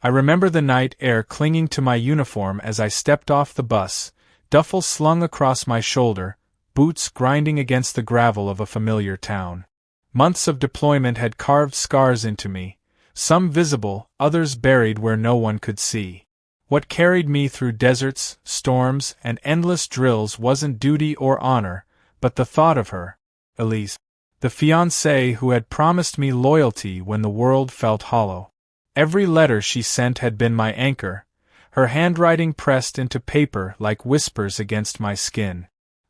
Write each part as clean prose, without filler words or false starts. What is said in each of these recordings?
I remember the night air clinging to my uniform as I stepped off the bus, duffel slung across my shoulder, boots grinding against the gravel of a familiar town. Months of deployment had carved scars into me, some visible, others buried where no one could see. What carried me through deserts, storms, and endless drills wasn't duty or honor, but the thought of her, Elise, the fiancée who had promised me loyalty when the world felt hollow. Every letter she sent had been my anchor, her handwriting pressed into paper like whispers against my skin.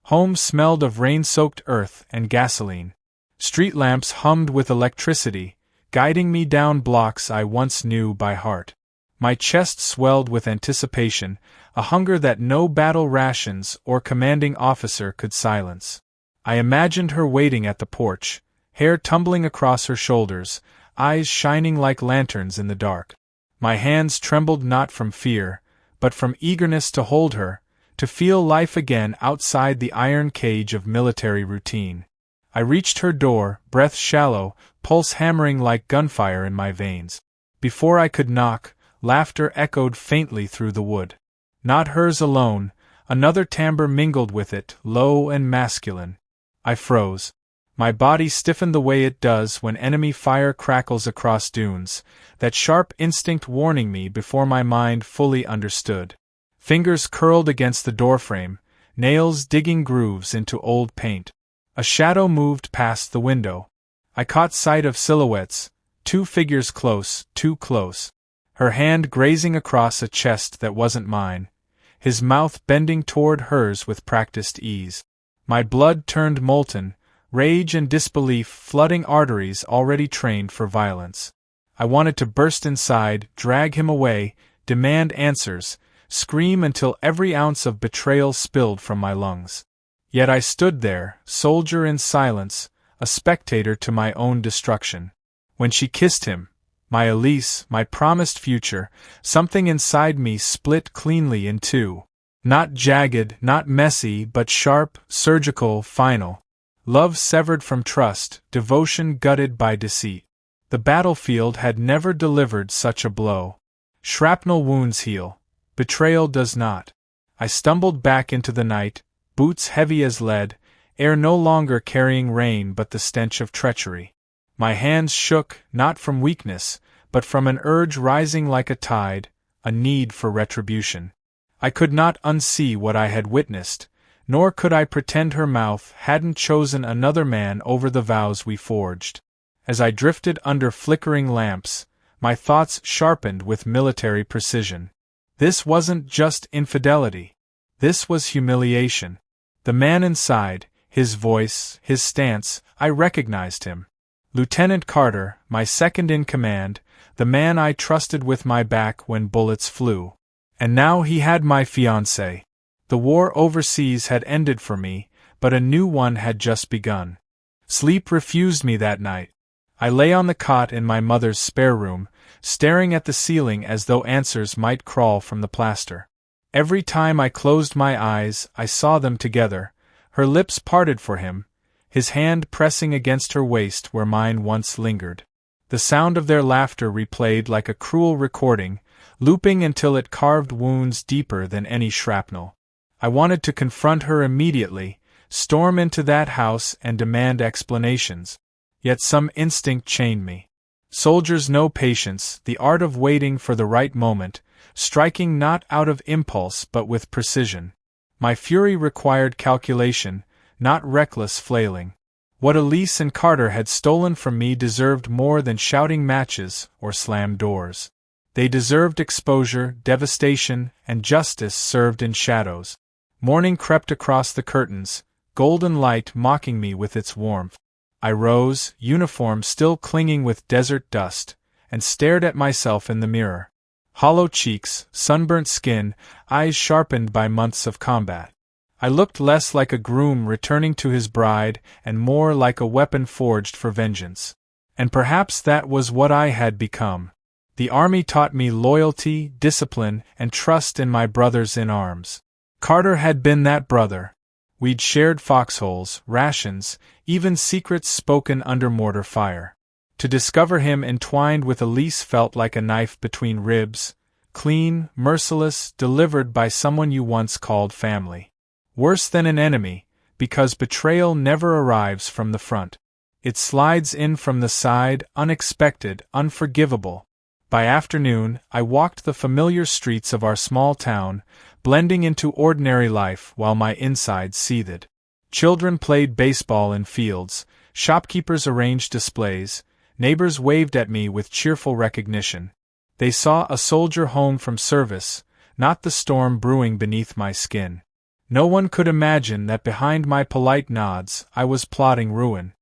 Home smelled of rain-soaked earth and gasoline. Street lamps hummed with electricity, guiding me down blocks I once knew by heart. My chest swelled with anticipation, a hunger that no battle rations or commanding officer could silence. I imagined her waiting at the porch, hair tumbling across her shoulders, eyes shining like lanterns in the dark. My hands trembled not from fear, but from eagerness to hold her, to feel life again outside the iron cage of military routine. I reached her door, breath shallow, pulse hammering like gunfire in my veins. Before I could knock, laughter echoed faintly through the wood. Not hers alone, another timbre mingled with it, low and masculine. I froze. My body stiffened the way it does when enemy fire crackles across dunes, that sharp instinct warning me before my mind fully understood. Fingers curled against the doorframe, nails digging grooves into old paint. A shadow moved past the window. I caught sight of silhouettes, two figures close, too close. Her hand grazing across a chest that wasn't mine, his mouth bending toward hers with practiced ease. My blood turned molten, rage and disbelief flooding arteries already trained for violence. I wanted to burst inside, drag him away, demand answers, scream until every ounce of betrayal spilled from my lungs. Yet I stood there, soldier in silence, a spectator to my own destruction. When she kissed him, my Elise, my promised future, something inside me split cleanly in two. Not jagged, not messy, but sharp, surgical, final. Love severed from trust, devotion gutted by deceit. The battlefield had never delivered such a blow. Shrapnel wounds heal. Betrayal does not. I stumbled back into the night, boots heavy as lead, air no longer carrying rain but the stench of treachery. My hands shook, not from weakness, but from an urge rising like a tide, a need for retribution. I could not unsee what I had witnessed, nor could I pretend her mouth hadn't chosen another man over the vows we forged. As I drifted under flickering lamps, my thoughts sharpened with military precision. This wasn't just infidelity. This was humiliation. The man inside, his voice, his stance, I recognized him. Lieutenant Carter, my second in command, the man I trusted with my back when bullets flew. And now he had my fiancée. The war overseas had ended for me, but a new one had just begun. Sleep refused me that night. I lay on the cot in my mother's spare room, staring at the ceiling as though answers might crawl from the plaster. Every time I closed my eyes, I saw them together, her lips parted for him, his hand pressing against her waist where mine once lingered. The sound of their laughter replayed like a cruel recording, looping until it carved wounds deeper than any shrapnel. I wanted to confront her immediately, storm into that house and demand explanations. Yet some instinct chained me. Soldiers know patience, the art of waiting for the right moment, striking not out of impulse but with precision. My fury required calculation, not reckless flailing. What Elise and Carter had stolen from me deserved more than shouting matches or slammed doors. They deserved exposure, devastation, and justice served in shadows. Morning crept across the curtains, golden light mocking me with its warmth. I rose, uniform still clinging with desert dust, and stared at myself in the mirror. Hollow cheeks, sunburnt skin, eyes sharpened by months of combat. I looked less like a groom returning to his bride and more like a weapon forged for vengeance. And perhaps that was what I had become. The army taught me loyalty, discipline, and trust in my brothers in arms. Carter had been that brother. We'd shared foxholes, rations, even secrets spoken under mortar fire. To discover him entwined with Elise felt like a knife between ribs, clean, merciless, delivered by someone you once called family. Worse than an enemy, because betrayal never arrives from the front. It slides in from the side, unexpected, unforgivable. By afternoon, I walked the familiar streets of our small town, blending into ordinary life while my insides seethed. Children played baseball in fields, shopkeepers arranged displays, neighbors waved at me with cheerful recognition. They saw a soldier home from service, not the storm brewing beneath my skin. No one could imagine that behind my polite nods I was plotting ruin.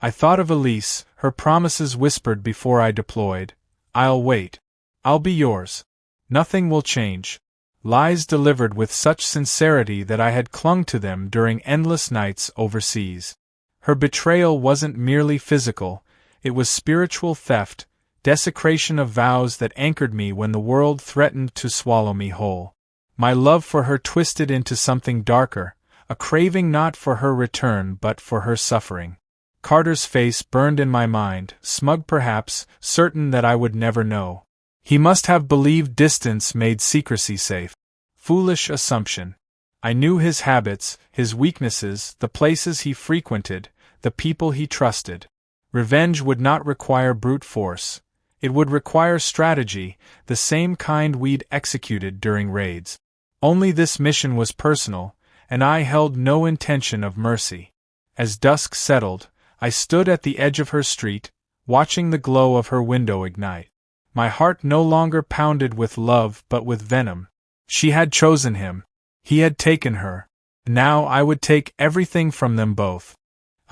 I thought of Elise, her promises whispered before I deployed. I'll wait. I'll be yours. Nothing will change. Lies delivered with such sincerity that I had clung to them during endless nights overseas. Her betrayal wasn't merely physical, it was spiritual theft, desecration of vows that anchored me when the world threatened to swallow me whole. My love for her twisted into something darker, a craving not for her return but for her suffering. Carter's face burned in my mind, smug perhaps, certain that I would never know. He must have believed distance made secrecy safe. Foolish assumption. I knew his habits, his weaknesses, the places he frequented, the people he trusted. Revenge would not require brute force. It would require strategy, the same kind we'd executed during raids. Only this mission was personal, and I held no intention of mercy. As dusk settled, I stood at the edge of her street, watching the glow of her window ignite. My heart no longer pounded with love but with venom. She had chosen him. He had taken her. Now I would take everything from them both.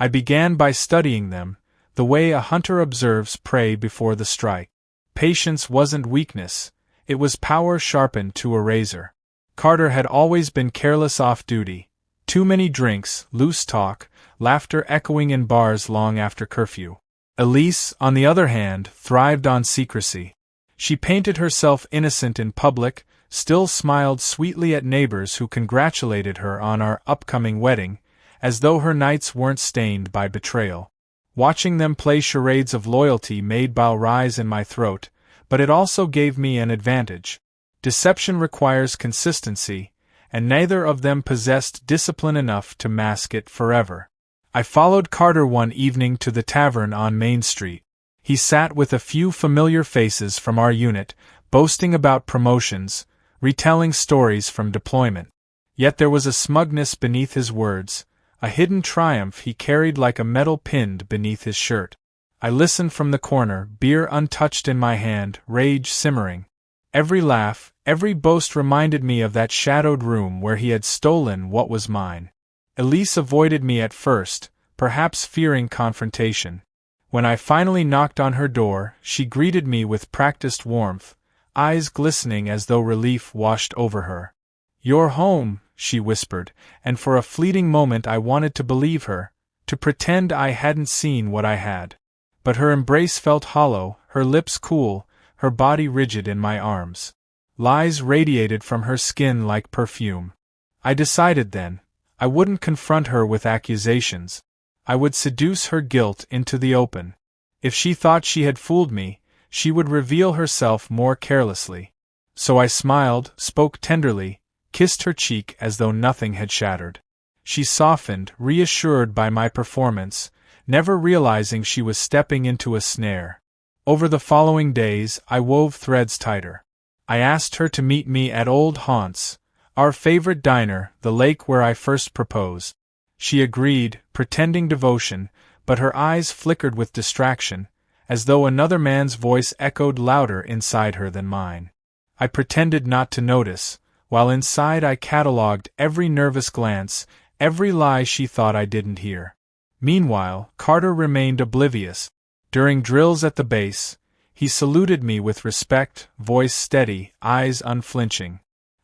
I began by studying them, the way a hunter observes prey before the strike. Patience wasn't weakness, it was power sharpened to a razor. Carter had always been careless off-duty. Too many drinks, loose talk, laughter echoing in bars long after curfew. Elise, on the other hand, thrived on secrecy. She painted herself innocent in public, still smiled sweetly at neighbors who congratulated her on our upcoming wedding, as though her nights weren't stained by betrayal. Watching them play charades of loyalty made bile rise in my throat, but it also gave me an advantage. Deception requires consistency, and neither of them possessed discipline enough to mask it forever. I followed Carter one evening to the tavern on Main Street. He sat with a few familiar faces from our unit, boasting about promotions, retelling stories from deployment. Yet there was a smugness beneath his words, a hidden triumph he carried like a metal pinned beneath his shirt. I listened from the corner, beer untouched in my hand, rage simmering. Every laugh, every boast reminded me of that shadowed room where he had stolen what was mine. Elise avoided me at first, perhaps fearing confrontation. When I finally knocked on her door, she greeted me with practiced warmth, eyes glistening as though relief washed over her. "You're home," she whispered, and for a fleeting moment I wanted to believe her, to pretend I hadn't seen what I had. But her embrace felt hollow, her lips cool, her body rigid in my arms. Lies radiated from her skin like perfume. I decided then, I wouldn't confront her with accusations. I would seduce her guilt into the open. If she thought she had fooled me, she would reveal herself more carelessly. So I smiled, spoke tenderly, kissed her cheek as though nothing had shattered. She softened, reassured by my performance, never realizing she was stepping into a snare. Over the following days, I wove threads tighter. I asked her to meet me at Old Haunts, our favorite diner, the lake where I first proposed. She agreed, pretending devotion, but her eyes flickered with distraction, as though another man's voice echoed louder inside her than mine. I pretended not to notice, while inside I catalogued every nervous glance, every lie she thought I didn't hear. Meanwhile, Carter remained oblivious. During drills at the base, he saluted me with respect, voice steady, eyes unflinching.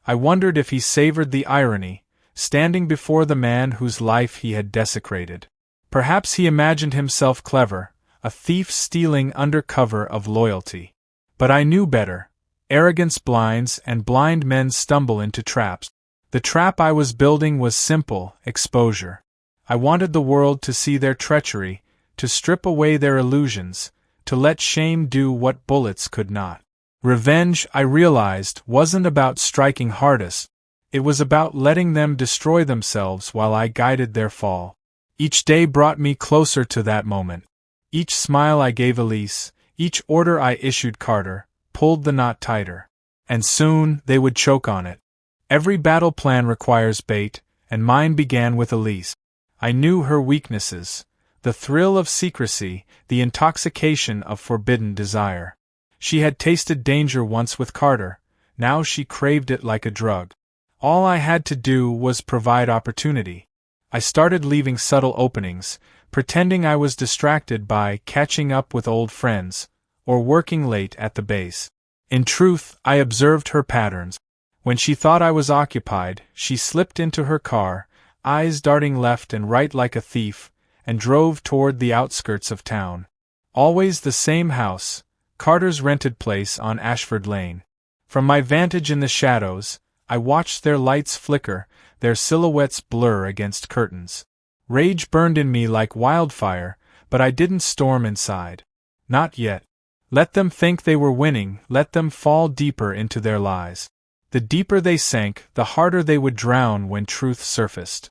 I wondered if he savored the irony, standing before the man whose life he had desecrated. Perhaps he imagined himself clever, a thief stealing under cover of loyalty. But I knew better. Arrogance blinds, and blind men stumble into traps. The trap I was building was simple: exposure. I wanted the world to see their treachery, to strip away their illusions, to let shame do what bullets could not. Revenge, I realized, wasn't about striking hardest. It was about letting them destroy themselves while I guided their fall. Each day brought me closer to that moment. Each smile I gave Elise, each order I issued Carter, pulled the knot tighter. And soon, they would choke on it. Every battle plan requires bait, and mine began with Elise. I knew her weaknesses. The thrill of secrecy, the intoxication of forbidden desire. She had tasted danger once with Carter, now she craved it like a drug. All I had to do was provide opportunity. I started leaving subtle openings, pretending I was distracted by catching up with old friends, or working late at the base. In truth, I observed her patterns. When she thought I was occupied, she slipped into her car, eyes darting left and right like a thief, and drove toward the outskirts of town. Always the same house, Carter's rented place on Ashford Lane. From my vantage in the shadows, I watched their lights flicker, their silhouettes blur against curtains. Rage burned in me like wildfire, but I didn't storm inside. Not yet. Let them think they were winning, let them fall deeper into their lies. The deeper they sank, the harder they would drown when truth surfaced.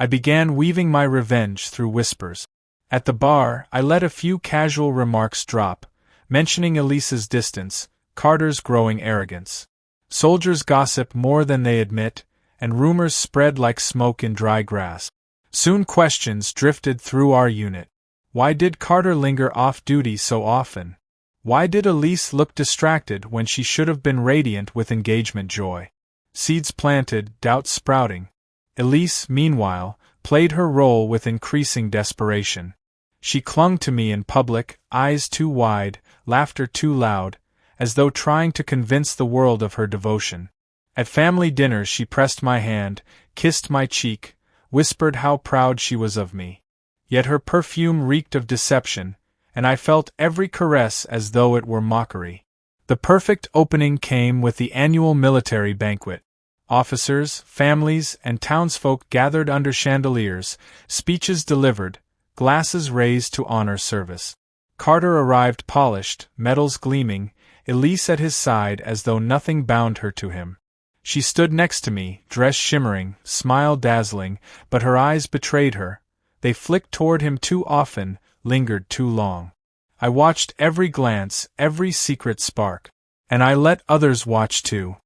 I began weaving my revenge through whispers. At the bar, I let a few casual remarks drop, mentioning Elise's distance, Carter's growing arrogance. Soldiers gossip more than they admit, and rumors spread like smoke in dry grass. Soon questions drifted through our unit. Why did Carter linger off duty so often? Why did Elise look distracted when she should have been radiant with engagement joy? Seeds planted, doubts sprouting. Elise, meanwhile, played her role with increasing desperation. She clung to me in public, eyes too wide, laughter too loud, as though trying to convince the world of her devotion. At family dinners she pressed my hand, kissed my cheek, whispered how proud she was of me. Yet her perfume reeked of deception, and I felt every caress as though it were mockery. The perfect opening came with the annual military banquet. Officers, families, and townsfolk gathered under chandeliers, speeches delivered, glasses raised to honor service. Carter arrived polished, medals gleaming, Elise at his side as though nothing bound her to him. She stood next to me, dress shimmering, smile dazzling, but her eyes betrayed her. They flicked toward him too often, lingered too long. I watched every glance, every secret spark. And I let others watch too.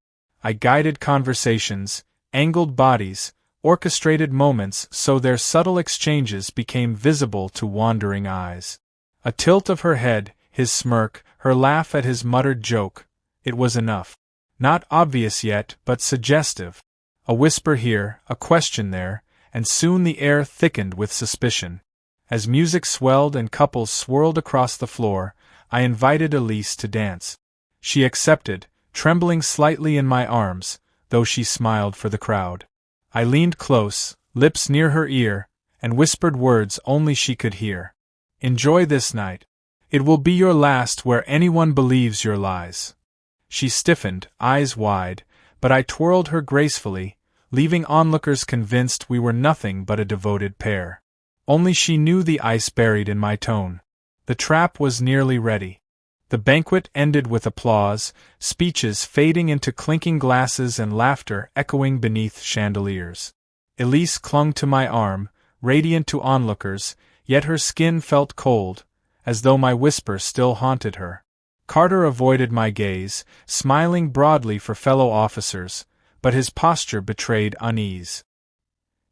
I guided conversations, angled bodies, orchestrated moments so their subtle exchanges became visible to wandering eyes. A tilt of her head, his smirk, her laugh at his muttered joke, it was enough. Not obvious yet, but suggestive. A whisper here, a question there, and soon the air thickened with suspicion. As music swelled and couples swirled across the floor, I invited Elise to dance. She accepted, trembling slightly in my arms, though she smiled for the crowd. I leaned close, lips near her ear, and whispered words only she could hear. Enjoy this night. It will be your last where anyone believes your lies. She stiffened, eyes wide, but I twirled her gracefully, leaving onlookers convinced we were nothing but a devoted pair. Only she knew the ice buried in my tone. The trap was nearly ready. The banquet ended with applause, speeches fading into clinking glasses and laughter echoing beneath chandeliers. Elise clung to my arm, radiant to onlookers, yet her skin felt cold, as though my whisper still haunted her. Carter avoided my gaze, smiling broadly for fellow officers, but his posture betrayed unease.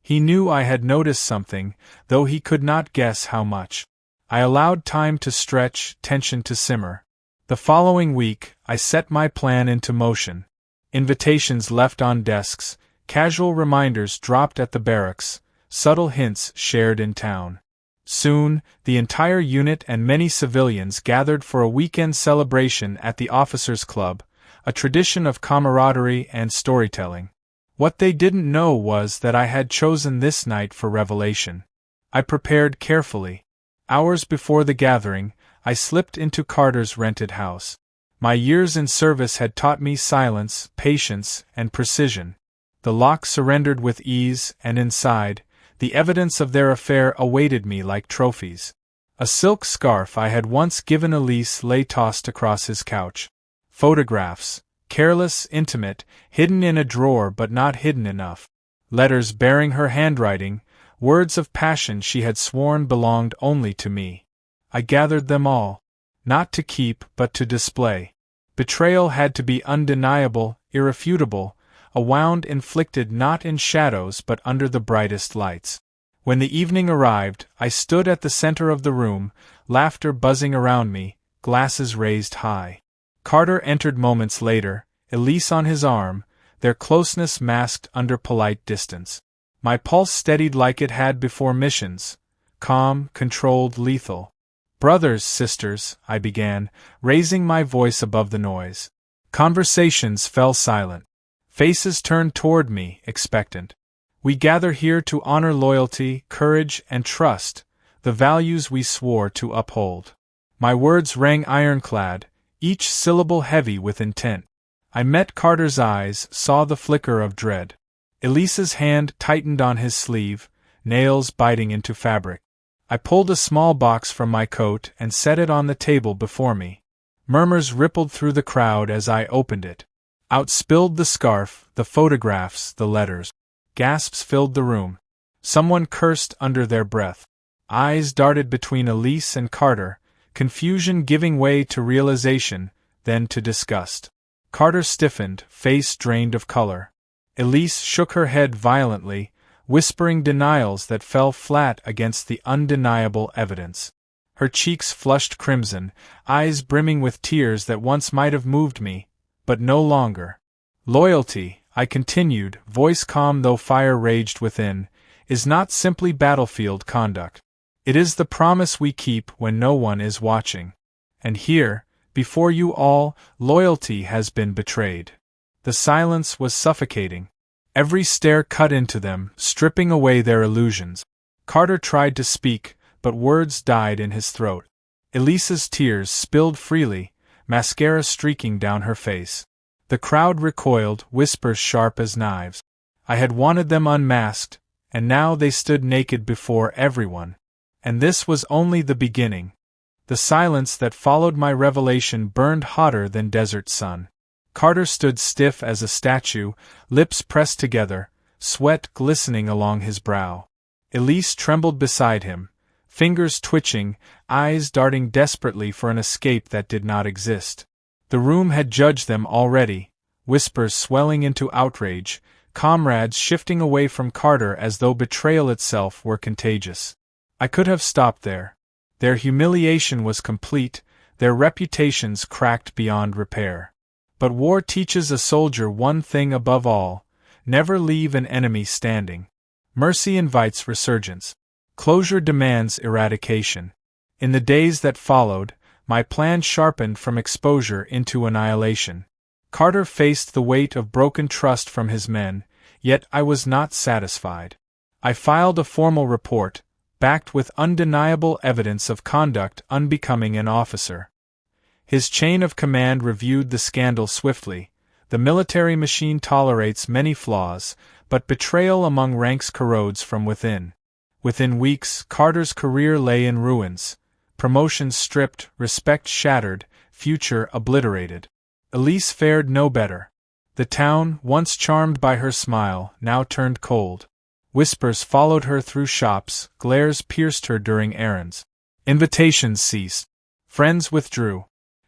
He knew I had noticed something, though he could not guess how much. I allowed time to stretch, tension to simmer. The following week, I set my plan into motion. Invitations left on desks, casual reminders dropped at the barracks, subtle hints shared in town. Soon, the entire unit and many civilians gathered for a weekend celebration at the Officers' Club, a tradition of camaraderie and storytelling. What they didn't know was that I had chosen this night for revelation. I prepared carefully. Hours before the gathering, I slipped into Carter's rented house. My years in service had taught me silence, patience, and precision. The lock surrendered with ease, and inside, the evidence of their affair awaited me like trophies. A silk scarf I had once given Elise lay tossed across his couch. Photographs, careless, intimate, hidden in a drawer but not hidden enough. Letters bearing her handwriting, words of passion she had sworn belonged only to me. I gathered them all, not to keep but to display. Betrayal had to be undeniable, irrefutable, a wound inflicted not in shadows but under the brightest lights. When the evening arrived, I stood at the center of the room, laughter buzzing around me, glasses raised high. Carter entered moments later, Elise on his arm, their closeness masked under polite distance. My pulse steadied like it had before missions, calm, controlled, lethal. "Brothers, sisters," I began, raising my voice above the noise. Conversations fell silent. Faces turned toward me, expectant. "We gather here to honor loyalty, courage, and trust, the values we swore to uphold." My words rang ironclad, each syllable heavy with intent. I met Carter's eyes, saw the flicker of dread. Elise's hand tightened on his sleeve, nails biting into fabric. I pulled a small box from my coat and set it on the table before me. Murmurs rippled through the crowd as I opened it. Out spilled the scarf, the photographs, the letters. Gasps filled the room. Someone cursed under their breath. Eyes darted between Elise and Carter, confusion giving way to realization, then to disgust. Carter stiffened, face drained of color. Elise shook her head violently, whispering denials that fell flat against the undeniable evidence. Her cheeks flushed crimson, eyes brimming with tears that once might have moved me, but no longer. "Loyalty," I continued, voice calm though fire raged within, "is not simply battlefield conduct. It is the promise we keep when no one is watching. And here, before you all, loyalty has been betrayed." The silence was suffocating. Every stare cut into them, stripping away their illusions. Carter tried to speak, but words died in his throat. Elise's tears spilled freely, mascara streaking down her face. The crowd recoiled, whispers sharp as knives. I had wanted them unmasked, and now they stood naked before everyone. And this was only the beginning. The silence that followed my revelation burned hotter than desert sun. Carter stood stiff as a statue, lips pressed together, sweat glistening along his brow. Elise trembled beside him, fingers twitching, eyes darting desperately for an escape that did not exist. The room had judged them already, whispers swelling into outrage, comrades shifting away from Carter as though betrayal itself were contagious. I could have stopped there. Their humiliation was complete, their reputations cracked beyond repair. But war teaches a soldier one thing above all: never leave an enemy standing. Mercy invites resurgence. Closure demands eradication. In the days that followed, my plan sharpened from exposure into annihilation. Carter faced the weight of broken trust from his men, yet I was not satisfied. I filed a formal report, backed with undeniable evidence of conduct unbecoming an officer. His chain of command reviewed the scandal swiftly. The military machine tolerates many flaws, but betrayal among ranks corrodes from within. Within weeks, Carter's career lay in ruins. Promotions stripped, respect shattered, future obliterated. Elise fared no better. The town, once charmed by her smile, now turned cold. Whispers followed her through shops, glares pierced her during errands. Invitations ceased. Friends withdrew.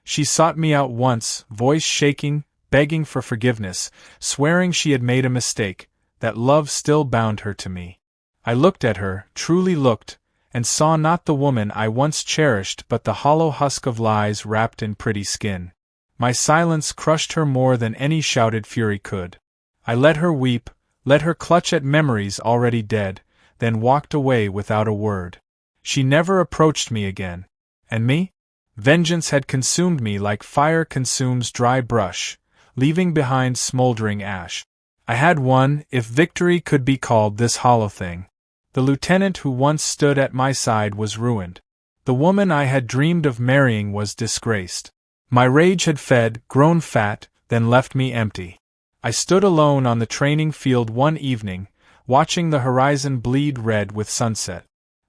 She sought me out once, voice shaking, begging for forgiveness, swearing she had made a mistake, that love still bound her to me. I looked at her, truly looked, and saw not the woman I once cherished but the hollow husk of lies wrapped in pretty skin. My silence crushed her more than any shouted fury could. I let her weep, let her clutch at memories already dead, then walked away without a word. She never approached me again. And me? Vengeance had consumed me like fire consumes dry brush, leaving behind smoldering ash. I had won, if victory could be called this hollow thing. The lieutenant who once stood at my side was ruined. The woman I had dreamed of marrying was disgraced. My rage had fed, grown fat, then left me empty. I stood alone on the training field one evening, watching the horizon bleed red with sunset.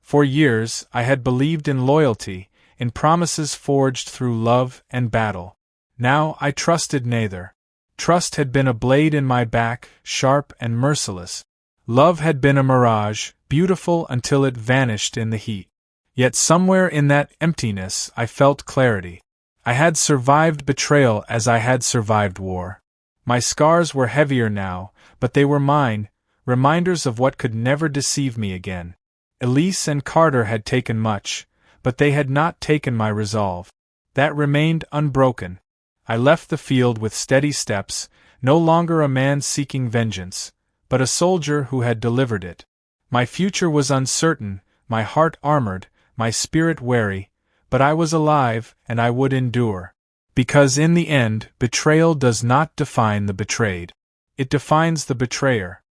For years, I had believed in loyalty, in promises forged through love and battle. Now I trusted neither. Trust had been a blade in my back, sharp and merciless. Love had been a mirage, beautiful until it vanished in the heat. Yet somewhere in that emptiness I felt clarity. I had survived betrayal as I had survived war. My scars were heavier now, but they were mine, reminders of what could never deceive me again. Elise and Carter had taken much, but they had not taken my resolve. That remained unbroken. I left the field with steady steps, no longer a man seeking vengeance, but a soldier who had delivered it. My future was uncertain, my heart armored, my spirit wary, but I was alive, and I would endure. Because in the end, betrayal does not define the betrayed. It defines the betrayer.